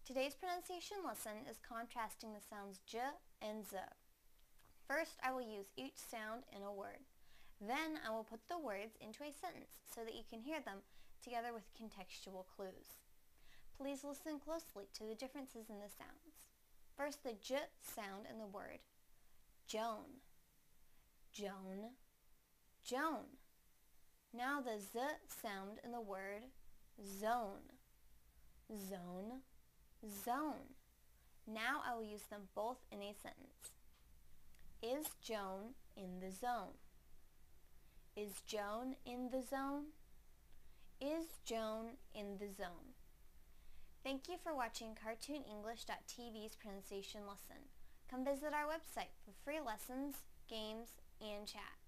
Today's pronunciation lesson is contrasting the sounds j and z. First, I will use each sound in a word. Then I will put the words into a sentence so that you can hear them together with contextual clues. Please listen closely to the differences in the sounds. First, the j sound in the word Joan, Joan, Joan. Now the z sound in the word zone, zone, zone. Now I will use them both in a sentence. Is Joan in the zone? Is Joan in the zone? Is Joan in the zone? Thank you for watching CartoonEnglish.tv's pronunciation lesson. Come visit our website for free lessons, games, and chat.